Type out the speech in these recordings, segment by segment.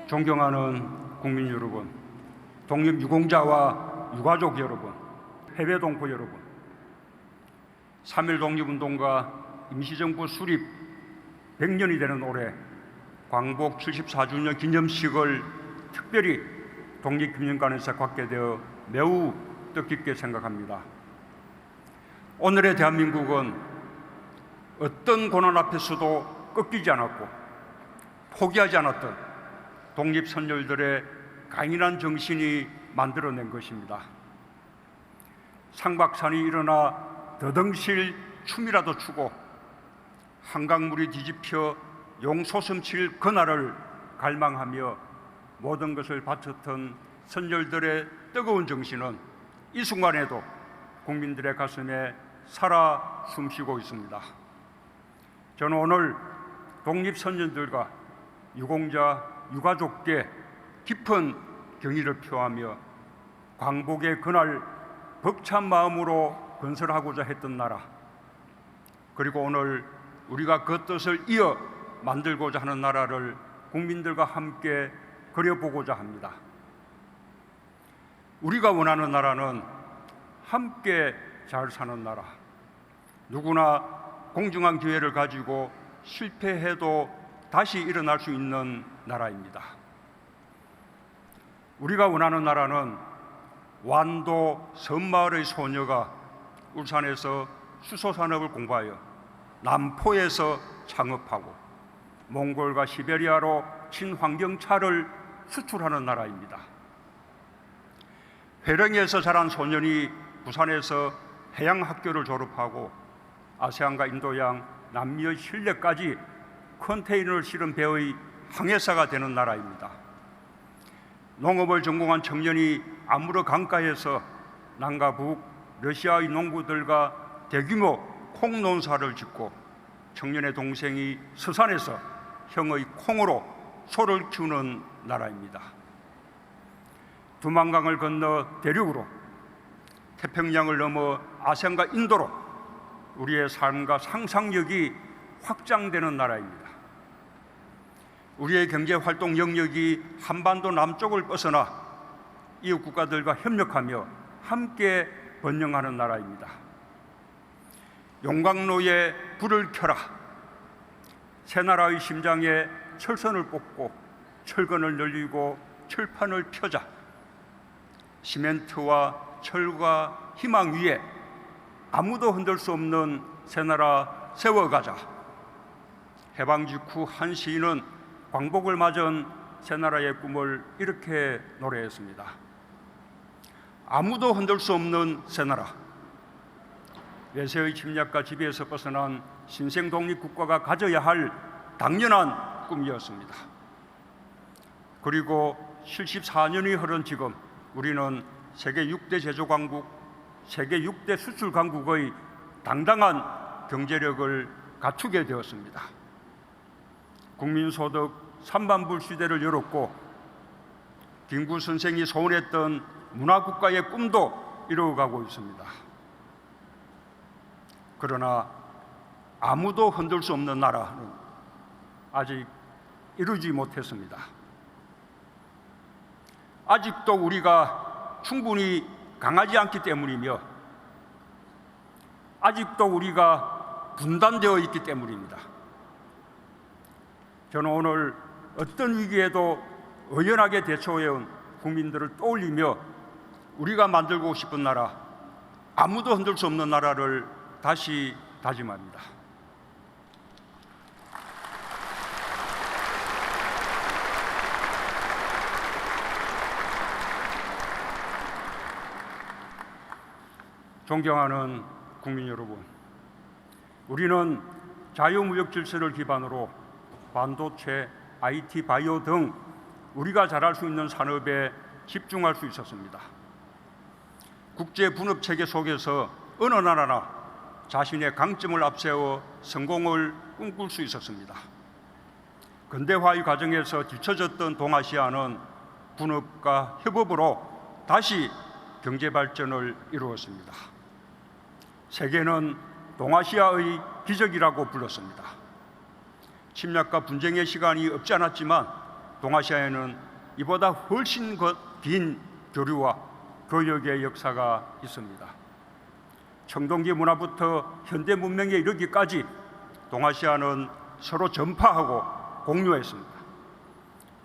존경하는 국민 여러분, 독립유공자와 유가족 여러분, 해외 동포 여러분, 3.1 독립운동과 임시정부 수립 100년이 되는 올해 광복 74주년 기념식을 특별히 독립기념관에서 갖게 되어 매우 뜻깊게 생각합니다. 오늘의 대한민국은 어떤 고난 앞에서도 꺾이지 않았고 포기하지 않았던 독립선열들의 강인한 정신이 만들어낸 것입니다. 상박산이 일어나 더덩실 춤이라도 추고 한강물이 뒤집혀 용솟음칠 그날을 갈망하며 모든 것을 바쳤던 선열들의 뜨거운 정신은 이 순간에도 국민들의 가슴에 살아 숨쉬고 있습니다. 저는 오늘 독립선열들과 유공자, 유가족께 깊은 경의를 표하며 광복의 그날 벅찬 마음으로 건설하고자 했던 나라, 그리고 오늘 우리가 그 뜻을 이어 만들고자 하는 나라를 국민들과 함께 그려보고자 합니다. 우리가 원하는 나라는 함께 잘 사는 나라, 누구나 공정한 기회를 가지고 실패해도 다시 일어날 수 있는 나라입니다. 우리가 원하는 나라는 완도 섬마을의 소녀가 울산에서 수소산업을 공부하여 남포에서 창업하고 몽골과 시베리아로 친환경차를 수출하는 나라입니다. 회령에서 자란 소년이 부산에서 해양학교를 졸업하고 아세안과 인도양, 남미의 실내까지 컨테이너를 실은 배의 항해사가 되는 나라입니다. 농업을 전공한 청년이 아무르 강가에서 남과 북 러시아의 농부들과 대규모 콩 농사를 짓고 청년의 동생이 서산에서 형의 콩으로 소를 키우는 나라입니다. 두만강을 건너 대륙으로, 태평양을 넘어 아시안과 인도로 우리의 삶과 상상력이 확장되는 나라입니다. 우리의 경제활동 영역이 한반도 남쪽을 벗어나 이웃 국가들과 협력하며 함께 번영하는 나라입니다. 용광로에 불을 켜라, 새나라의 심장에 철선을 뽑고 철근을 늘리고 철판을 펴자, 시멘트와 철과 희망 위에 아무도 흔들 수 없는 새나라 세워가자. 해방 직후 한 시인은 광복을 맞은 새나라의 꿈을 이렇게 노래했습니다. 아무도 흔들 수 없는 새나라, 외세의 침략과 지배에서 벗어난 신생 독립국가가 가져야 할 당연한 꿈이었습니다. 그리고 74년이 흐른 지금 우리는 세계 6대 제조강국, 세계 6대 수출강국의 당당한 경제력을 갖추게 되었습니다. 국민소득 3만불 시대를 열었고 김구 선생이 소원했던 문화국가의 꿈도 이루어가고 있습니다. 그러나 아무도 흔들 수 없는 나라는 아직 이루지 못했습니다. 아직도 우리가 충분히 강하지 않기 때문이며 아직도 우리가 분단되어 있기 때문입니다. 저는 오늘 어떤 위기에도 의연하게 대처해온 국민들을 떠올리며 우리가 만들고 싶은 나라, 아무도 흔들 수 없는 나라를 다시 다짐합니다. 존경하는 국민 여러분, 우리는 자유무역 질서를 기반으로 반도체, IT, 바이오 등 우리가 잘할 수 있는 산업에 집중할 수 있었습니다. 국제 분업 체계 속에서 어느 나라나 자신의 강점을 앞세워 성공을 꿈꿀 수 있었습니다. 근대화의 과정에서 뒤처졌던 동아시아는 분업과 협업으로 다시 경제 발전을 이루었습니다. 세계는 동아시아의 기적이라고 불렀습니다. 침략과 분쟁의 시간이 없지 않았지만 동아시아에는 이보다 훨씬 긴 교류와 교역의 역사가 있습니다. 청동기 문화부터 현대 문명에 이르기까지 동아시아는 서로 전파하고 공유했습니다.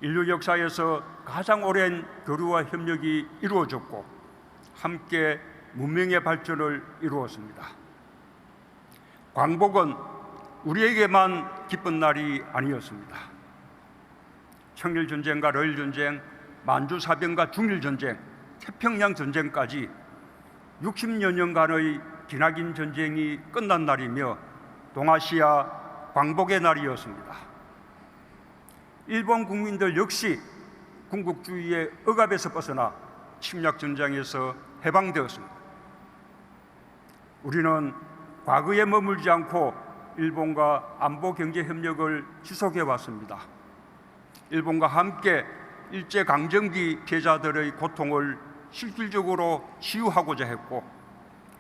인류 역사에서 가장 오랜 교류와 협력이 이루어졌고 함께 문명의 발전을 이루었습니다. 광복은 우리에게만 기쁜 날이 아니었습니다. 청일전쟁과 러일전쟁, 만주사변과 중일전쟁, 태평양전쟁까지 60여 년간의 기나긴 전쟁이 끝난 날이며 동아시아 광복의 날이었습니다. 일본 국민들 역시 군국주의의 억압에서 벗어나 침략전장에서 해방되었습니다. 우리는 과거에 머물지 않고 일본과 안보 경제 협력을 지속해 왔습니다. 일본과 함께 일제강점기 피해자들의 고통을 실질적으로 치유하고자 했고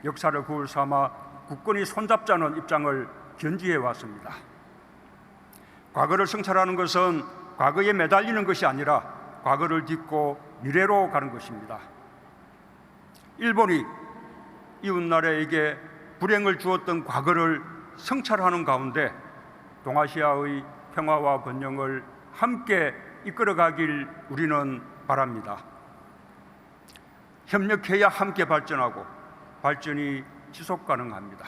역사를 거울 삼아 국권이 손잡자는 입장을 견지해 왔습니다. 과거를 성찰하는 것은 과거에 매달리는 것이 아니라 과거를 딛고 미래로 가는 것입니다. 일본이 이웃나라에게 불행을 주었던 과거를 성찰하는 가운데 동아시아의 평화와 번영을 함께 이끌어가길 우리는 바랍니다. 협력해야 함께 발전하고 발전이 지속 가능합니다.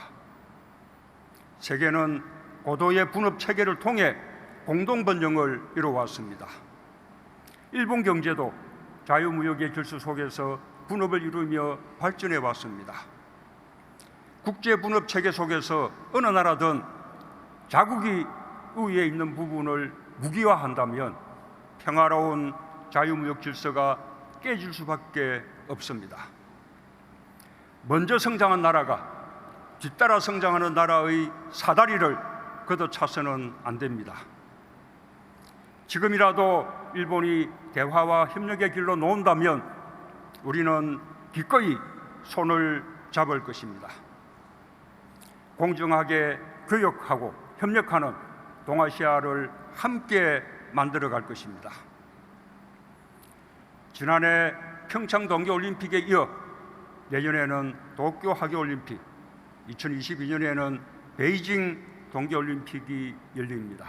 세계는 고도의 분업 체계를 통해 공동 번영을 이루어왔습니다. 일본 경제도 자유무역의 질서 속에서 분업을 이루며 발전해 왔습니다. 국제 분업 체계 속에서 어느 나라든 자국이 우위에 있는 부분을 무기화한다면 평화로운 자유무역 질서가 깨질 수밖에 없습니다. 먼저 성장한 나라가 뒤따라 성장하는 나라의 사다리를 걷어차서는 안 됩니다. 지금이라도 일본이 대화와 협력의 길로 놓은다면 우리는 기꺼이 손을 잡을 것입니다. 공정하게 교역하고 협력하는 동아시아를 함께 만들어갈 것입니다. 지난해 평창 동계올림픽에 이어 내년에는 도쿄 하계올림픽, 2022년에는 베이징 동계올림픽이 열립니다.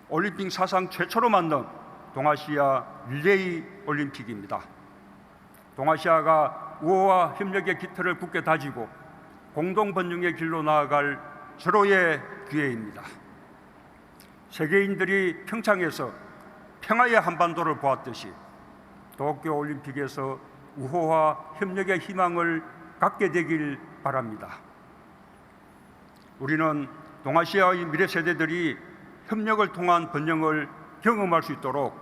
올림픽 사상 최초로 만든 동아시아 릴레이 올림픽입니다. 동아시아가 우호와 협력의 깃털을 굳게 다지고 공동 번영의 길로 나아갈 절호의 기회입니다. 세계인들이 평창에서 평화의 한반도를 보았듯이 도쿄올림픽에서 우호와 협력의 희망을 갖게 되길 바랍니다. 우리는 동아시아의 미래 세대들이 협력을 통한 번영을 경험할 수 있도록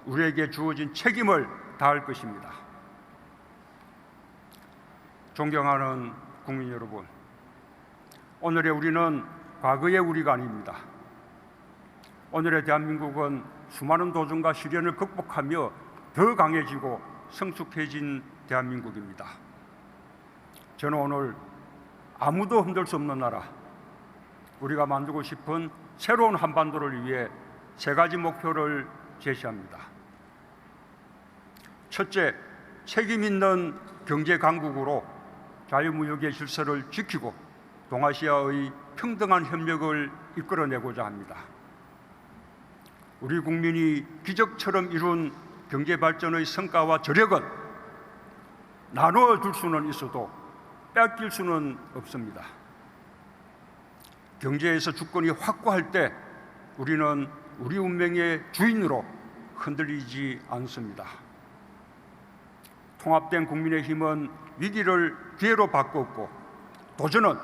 우리에게 주어진 책임을 다할 것입니다. 존경하는 국민 여러분, 오늘의 우리는 과거의 우리가 아닙니다. 오늘의 대한민국은 수많은 도전과 시련을 극복하며 더 강해지고 성숙해진 대한민국입니다. 저는 오늘 아무도 흔들 수 없는 나라, 우리가 만들고 싶은 새로운 한반도를 위해 세 가지 목표를 제시합니다. 첫째, 책임 있는 경제 강국으로 자유무역의 질서를 지키고 동아시아의 평등한 협력을 이끌어내고자 합니다. 우리 국민이 기적처럼 이룬 경제 발전의 성과와 저력은 나누어 줄 수는 있어도 뺏길 수는 없습니다. 경제에서 주권이 확고할 때 우리는 우리 운명의 주인으로 흔들리지 않습니다. 통합된 국민의힘은 위기를 기회로 바꿨고 도전은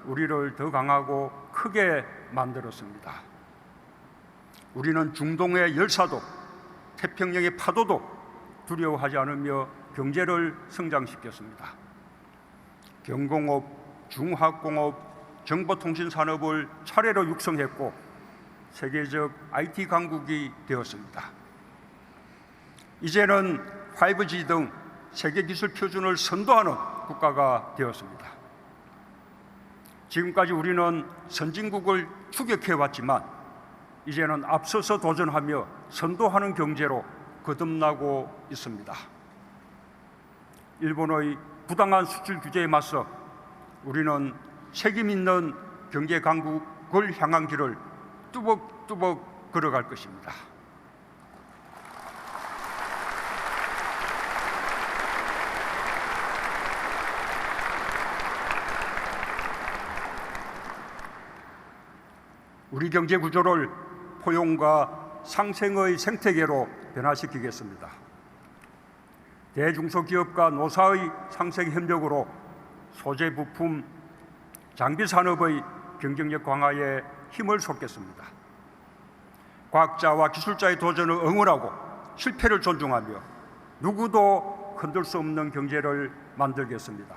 우리를 더 강하고 크게 만들었습니다. 우리는 중동의 열사도 태평양의 파도도 두려워하지 않으며 경제를 성장시켰습니다. 경공업, 중화학공업, 정보통신 산업을 차례로 육성했고 세계적 IT 강국이 되었습니다. 이제는 5G 등 세계 기술 표준을 선도하는 국가가 되었습니다. 지금까지 우리는 선진국을 추격해왔지만 이제는 앞서서 도전하며 선도하는 경제로 거듭나고 있습니다. 일본의 부당한 수출 규제에 맞서 우리는 책임 있는 경제 강국을 향한 길을 뚜벅뚜벅 걸어갈 것입니다. 우리 경제 구조를 포용과 상생의 생태계로 변화시키겠습니다. 대중소기업과 노사의 상생 협력으로 소재 부품, 장비 산업의 경쟁력 강화에 힘을 쏟겠습니다. 과학자와 기술자의 도전을 응원하고 실패를 존중하며 누구도 흔들 수 없는 경제를 만들겠습니다.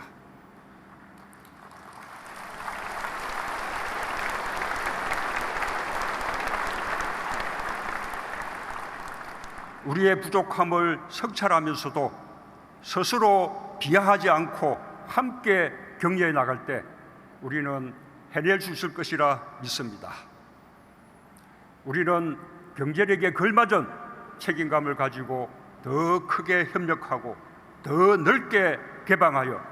우리의 부족함을 성찰하면서도 스스로 비하하지 않고 함께 격려해 나갈 때 우리는 해낼 수 있을 것이라 믿습니다. 우리는 경제력에 걸맞은 책임감을 가지고 더 크게 협력하고 더 넓게 개방하여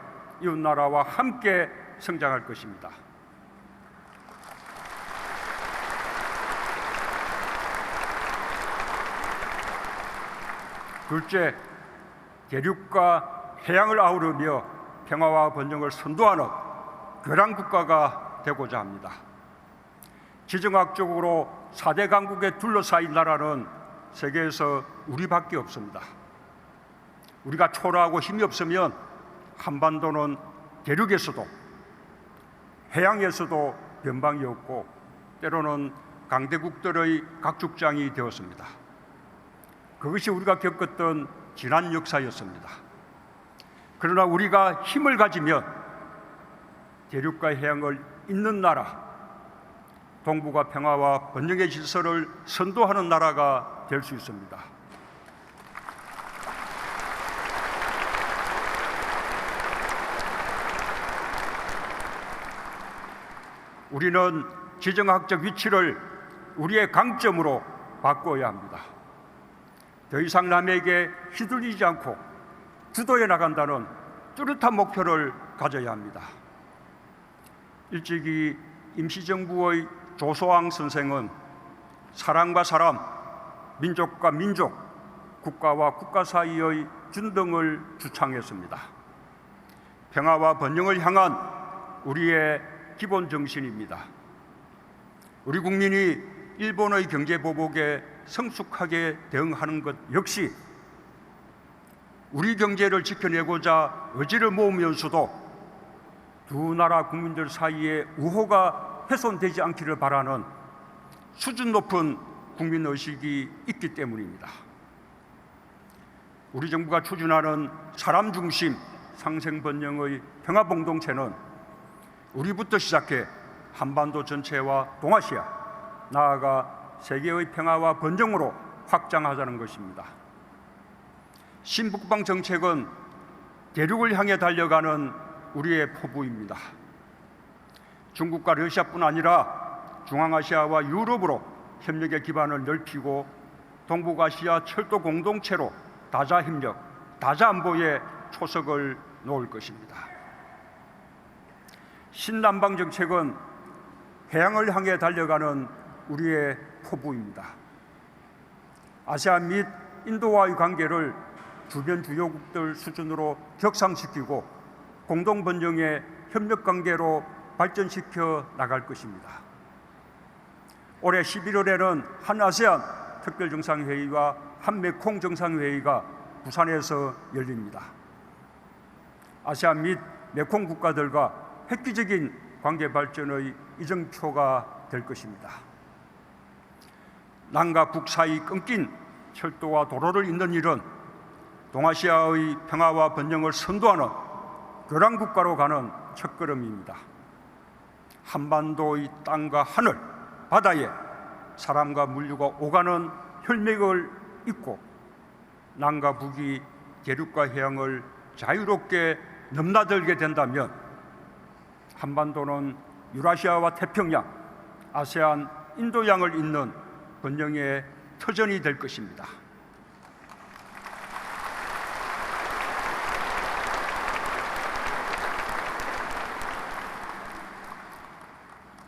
이웃나라와 함께 성장할 것입니다. 둘째, 대륙과 해양을 아우르며 평화와 번영을 선도하는 교량 국가가 되고자 합니다. 지정학적으로 4대 강국에 둘러싸인 나라는 세계에서 우리밖에 없습니다. 우리가 초라하고 힘이 없으면 한반도는 대륙에서도 해양에서도 변방이 없고 때로는 강대국들의 각축장이 되었습니다. 그것이 우리가 겪었던 지난 역사였습니다. 그러나 우리가 힘을 가지면 대륙과 해양을 잇는 나라, 동북아 평화와 번영의 질서를 선도하는 나라가 될 수 있습니다. 우리는 지정학적 위치를 우리의 강점으로 바꿔야 합니다. 더 이상 남에게 휘둘리지 않고 주도해 나간다는 뚜렷한 목표를 가져야 합니다. 일찍이 임시정부의 조소왕 선생은 사람과 사람, 민족과 민족, 국가와 국가 사이의 균등을 주창했습니다. 평화와 번영을 향한 우리의 기본 정신입니다. 우리 국민이 일본의 경제 보복에 성숙하게 대응하는 것 역시 우리 경제를 지켜내고자 의지를 모으면서도 두 나라 국민들 사이에 우호가 훼손되지 않기를 바라는 수준 높은 국민의식이 있기 때문입니다. 우리 정부가 추진하는 사람 중심 상생번영의 평화공동체는 우리부터 시작해 한반도 전체와 동아시아, 나아가 세계의 평화와 번영으로 확장하자는 것입니다. 신북방 정책은 대륙을 향해 달려가는 우리의 포부입니다. 중국과 러시아뿐 아니라 중앙아시아와 유럽으로 협력의 기반을 넓히고 동북아시아 철도 공동체로 다자협력, 다자안보에 초석을 놓을 것입니다. 신남방 정책은 해양을 향해 달려가는 우리의 포부입니다. 아세안 및 인도와의 관계를 주변 주요국들 수준으로 격상시키고 공동번영의 협력관계로 발전시켜 나갈 것입니다. 올해 11월에는 한아세안 특별정상회의와 한메콩 정상회의가 부산에서 열립니다. 아세안 및 메콩 국가들과 획기적인 관계 발전의 이정표가 될 것입니다. 남과 북 사이 끊긴 철도와 도로를 잇는 일은 동아시아의 평화와 번영을 선도하는 교량국가로 가는 첫걸음입니다. 한반도의 땅과 하늘, 바다에 사람과 물류가 오가는 혈맥을 잇고 남과 북이 대륙과 해양을 자유롭게 넘나들게 된다면 한반도는 유라시아와 태평양, 아세안, 인도양을 잇는 번영의 터전이 될 것입니다.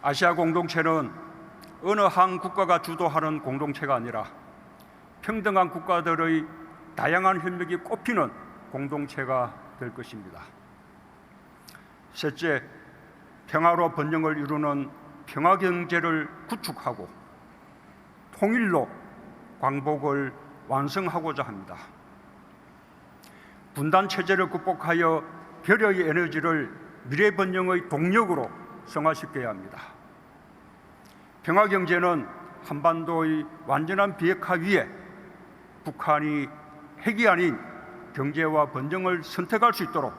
아시아 공동체는 어느 한 국가가 주도하는 공동체가 아니라 평등한 국가들의 다양한 협력이 꽃피는 공동체가 될 것입니다. 셋째, 평화로 번영을 이루는 평화경제를 구축하고 통일로 광복을 완성하고자 합니다. 분단체제를 극복하여 결의의 에너지를 미래 번영의 동력으로 성화시켜야 합니다. 평화경제는 한반도의 완전한 비핵화 위에 북한이 핵이 아닌 경제와 번영을 선택할 수 있도록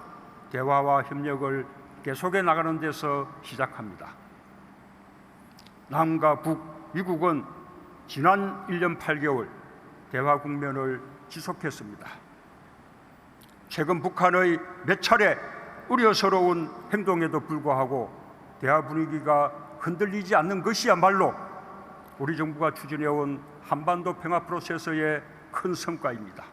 대화와 협력을 계속해 나가는 데서 시작합니다. 남과 북, 미국은 지난 1년 8개월 대화 국면을 지속했습니다. 최근 북한의 몇 차례 우려스러운 행동에도 불구하고 대화 분위기가 흔들리지 않는 것이야말로 우리 정부가 추진해온 한반도 평화 프로세스의 큰 성과입니다.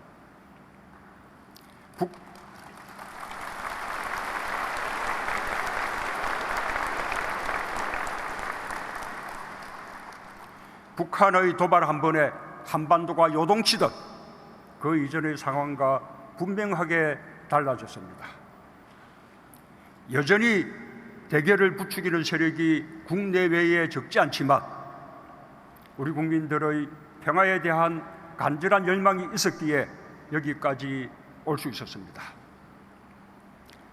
북한의 도발 한 번에 한반도가 요동치듯 그 이전의 상황과 분명하게 달라졌습니다. 여전히 대결을 부추기는 세력이 국내외에 적지 않지만 우리 국민들의 평화에 대한 간절한 열망이 있었기에 여기까지 올 수 있었습니다.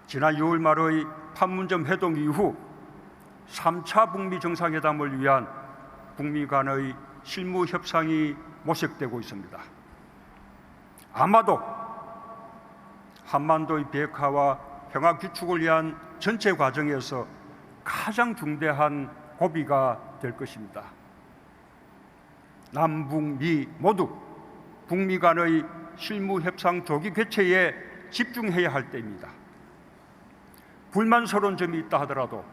지난 6월 말의 판문점 회동 이후 3차 북미 정상회담을 위한 북미 간의 실무 협상이 모색되고 있습니다. 아마도 한반도의 비핵화와 평화 구축을 위한 전체 과정에서 가장 중대한 고비가 될 것입니다. 남북미 모두 북미 간의 실무 협상 조기 개최에 집중해야 할 때입니다. 불만스러운 점이 있다 하더라도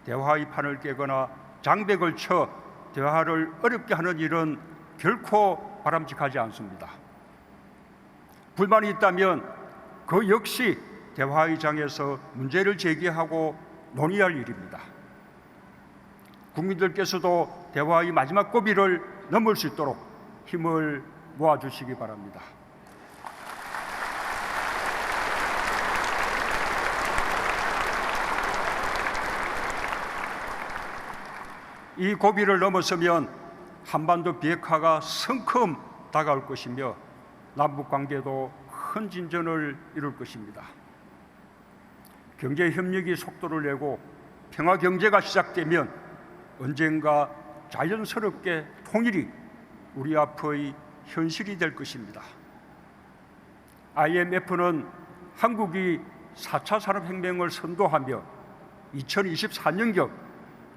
대화의 판을 깨거나 장벽을 쳐 대화를 어렵게 하는 일은 결코 바람직하지 않습니다. 불만이 있다면 그 역시 대화의 장에서 문제를 제기하고 논의할 일입니다. 국민들께서도 대화의 마지막 고비를 넘을 수 있도록 힘을 모아주시기 바랍니다. 이 고비를 넘어서면 한반도 비핵화가 성큼 다가올 것이며 남북관계도 큰 진전을 이룰 것입니다. 경제협력이 속도를 내고 평화경제가 시작되면 언젠가 자연스럽게 통일이 우리 앞의 현실이 될 것입니다. IMF는 한국이 4차 산업혁명을 선도하며 2024년경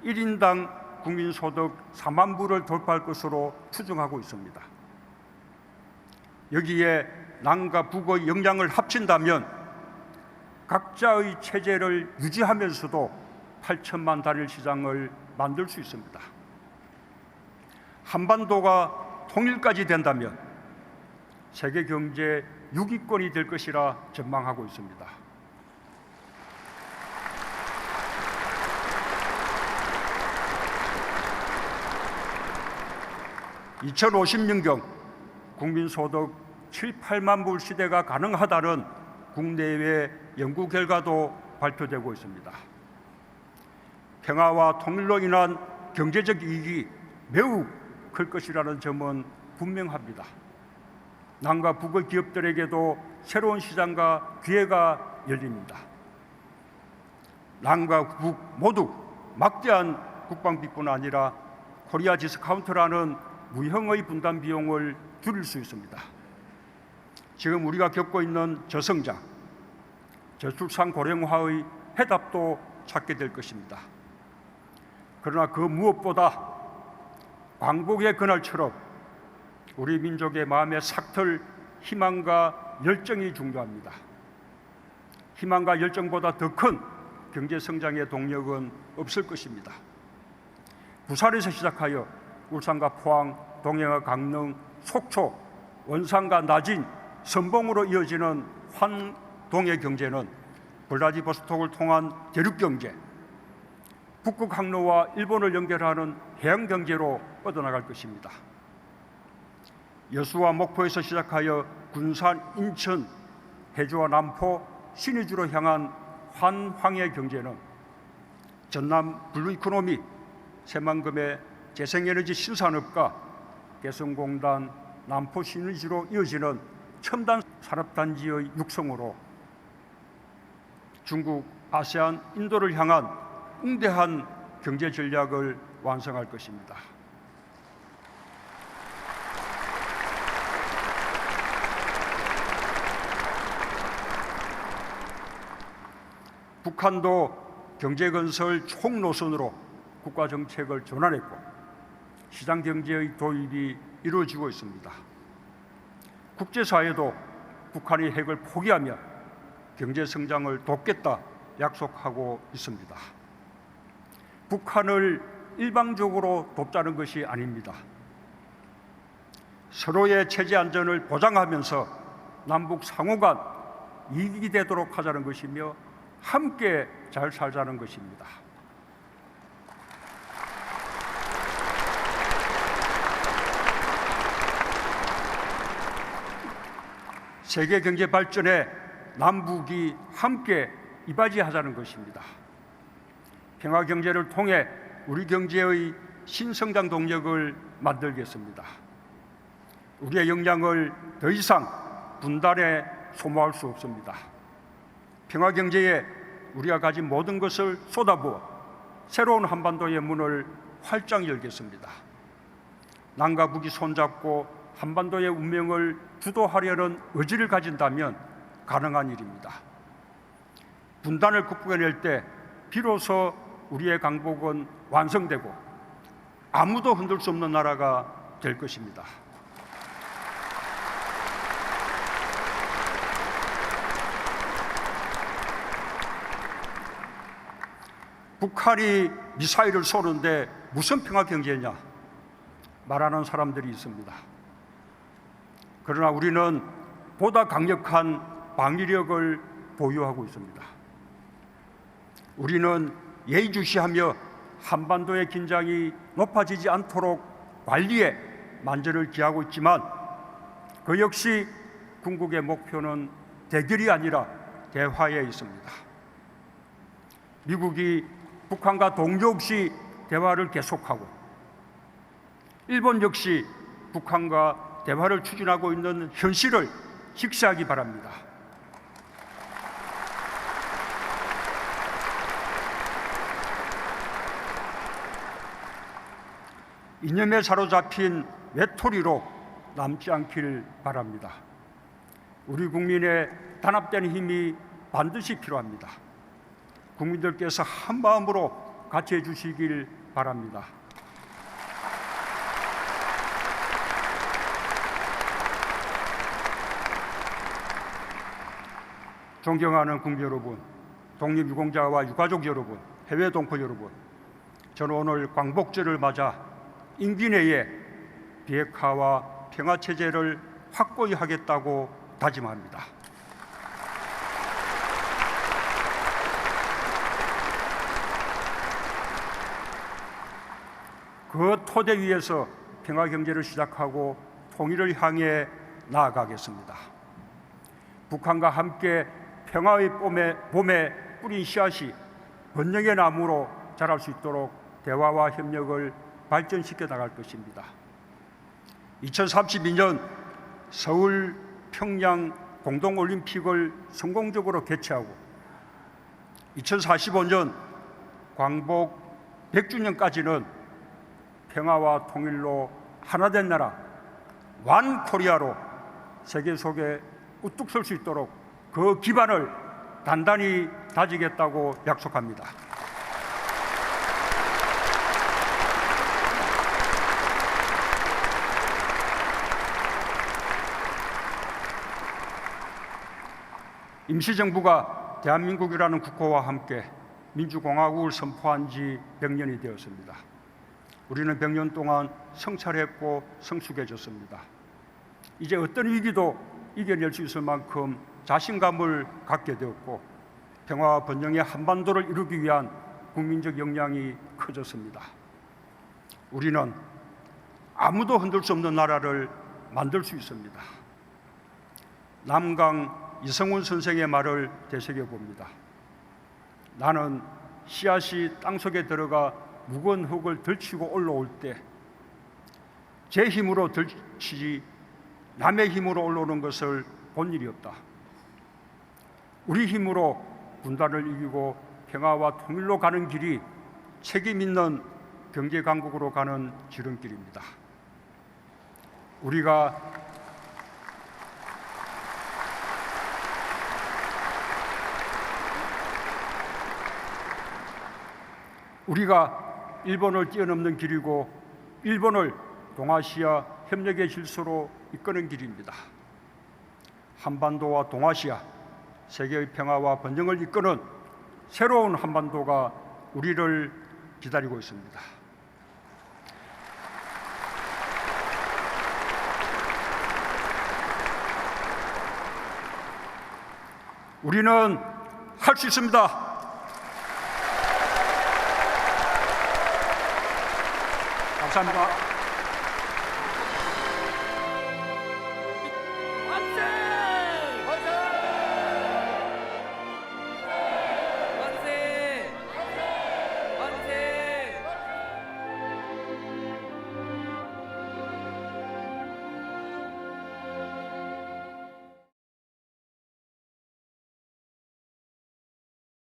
1인당 국민소득 4만 불을 돌파할 것으로 추정하고 있습니다. 여기에 남과 북의 역량을 합친다면 각자의 체제를 유지하면서도 8천만 단일 시장을 만들 수 있습니다. 한반도가 통일까지 된다면 세계 경제 6위권이 될 것이라 전망하고 있습니다. (2050년경) 국민소득 7, 8만 불 시대가 가능하다는 국내외 연구 결과도 발표되고 있습니다. 평화와 통일로 인한 경제적 이익이 매우 클 것이라는 점은 분명합니다. 남과 북의 기업들에게도 새로운 시장과 기회가 열립니다. 남과 북 모두 막대한 국방비뿐 아니라 코리아 디스카운트라는 무형의 분담 비용을 줄일 수 있습니다. 지금 우리가 겪고 있는 저성장, 저출산 고령화의 해답도 찾게 될 것입니다. 그러나 그 무엇보다 광복의 그날처럼 우리 민족의 마음에 삭틀 희망과 열정이 중요합니다. 희망과 열정보다 더 큰 경제 성장의 동력은 없을 것입니다. 부산에서 시작하여 울산과 포항, 동해와 강릉, 속초, 원산과 나진, 선봉으로 이어지는 환동해 경제는 블라디보스톡을 통한 대륙 경제, 북극 항로와 일본을 연결하는 해양 경제로 뻗어나갈 것입니다. 여수와 목포에서 시작하여 군산, 인천, 해주와 남포, 신의주로 향한 환황해 경제는 전남 블루 이코노미, 새만금의 재생에너지 신산업과 개성공단, 남포 신의주로 이어지는 첨단 산업단지의 육성으로 중국, 아세안, 인도를 향한 웅대한 경제 전략을 완성할 것입니다. 북한도 경제건설 총노선으로 국가정책을 전환했고 시장경제의 도입이 이루어지고 있습니다. 국제사회도 북한이 핵을 포기하면 경제성장을 돕겠다 약속하고 있습니다. 북한을 일방적으로 돕자는 것이 아닙니다. 서로의 체제 안전을 보장하면서 남북 상호간 이익이 되도록 하자는 것이며 함께 잘 살자는 것입니다. 세계 경제 발전에 남북이 함께 이바지하자는 것입니다. 평화 경제를 통해 우리 경제의 신성장 동력을 만들겠습니다. 우리의 역량을 더 이상 분단에 소모할 수 없습니다. 평화 경제에 우리가 가진 모든 것을 쏟아부어 새로운 한반도의 문을 활짝 열겠습니다. 남과 북이 손잡고 한반도의 운명을 주도하려는 의지를 가진다면 가능한 일입니다. 분단을 극복해낼 때 비로소 우리의 강복은 완성되고 아무도 흔들 수 없는 나라가 될 것입니다. 북한이 미사일을 쏘는데 무슨 평화 경제냐 말하는 사람들이 있습니다. 그러나 우리는 보다 강력한 방위력을 보유하고 있습니다. 우리는 예의주시하며 한반도의 긴장이 높아지지 않도록 관리에 만전을 기하고 있지만 그 역시 궁극의 목표는 대결이 아니라 대화에 있습니다. 미국이 북한과 동조 없이 대화를 계속하고 일본 역시 북한과 대화를 추진하고 있는 현실을 직시하기 바랍니다. 이념에 사로잡힌 외톨이로 남지 않길 바랍니다. 우리 국민의 단합된 힘이 반드시 필요합니다. 국민들께서 한 마음으로 같이 해주시길 바랍니다. 존경하는 국민 여러분, 독립유공자와 유가족 여러분, 해외 동포 여러분, 저는 오늘 광복절을 맞아 임기 내에 비핵화와 평화체제를 확고히 하겠다고 다짐합니다. 그 토대 위에서 평화경제를 시작하고 통일을 향해 나아가겠습니다. 북한과 함께 평화의 봄에 뿌린 씨앗이 번영의 나무로 자랄 수 있도록 대화와 협력을 발전시켜 나갈 것입니다. 2032년 서울 평양 공동올림픽을 성공적으로 개최하고 2045년 광복 100주년까지는 평화와 통일로 하나된 나라 완 코리아로 세계 속에 우뚝 설 수 있도록 그 기반을 단단히 다지겠다고 약속합니다. 임시정부가 대한민국이라는 국호와 함께 민주공화국을 선포한 지 100년이 되었습니다. 우리는 100년 동안 성찰했고 성숙해졌습니다. 이제 어떤 위기도 이겨낼 수 있을 만큼 자신감을 갖게 되었고 평화와 번영의 한반도를 이루기 위한 국민적 역량이 커졌습니다. 우리는 아무도 흔들 수 없는 나라를 만들 수 있습니다. 남강 이성훈 선생의 말을 되새겨 봅니다. 나는 씨앗이 땅속에 들어가 무거운 흙을 들치고 올라올 때 제 힘으로 들치지 남의 힘으로 올라오는 것을 본 일이 없다. 우리 힘으로 분단을 이기고 평화와 통일로 가는 길이 책임 있는 경제 강국으로 가는 지름길입니다. 우리가 일본을 뛰어넘는 길이고 일본을 동아시아 협력의 질서로 이끄는 길입니다. 한반도와 동아시아, 세계의 평화와 번영을 이끄는 새로운 한반도가 우리를 기다리고 있습니다. 우리는 할 수 있습니다. 감사합니다.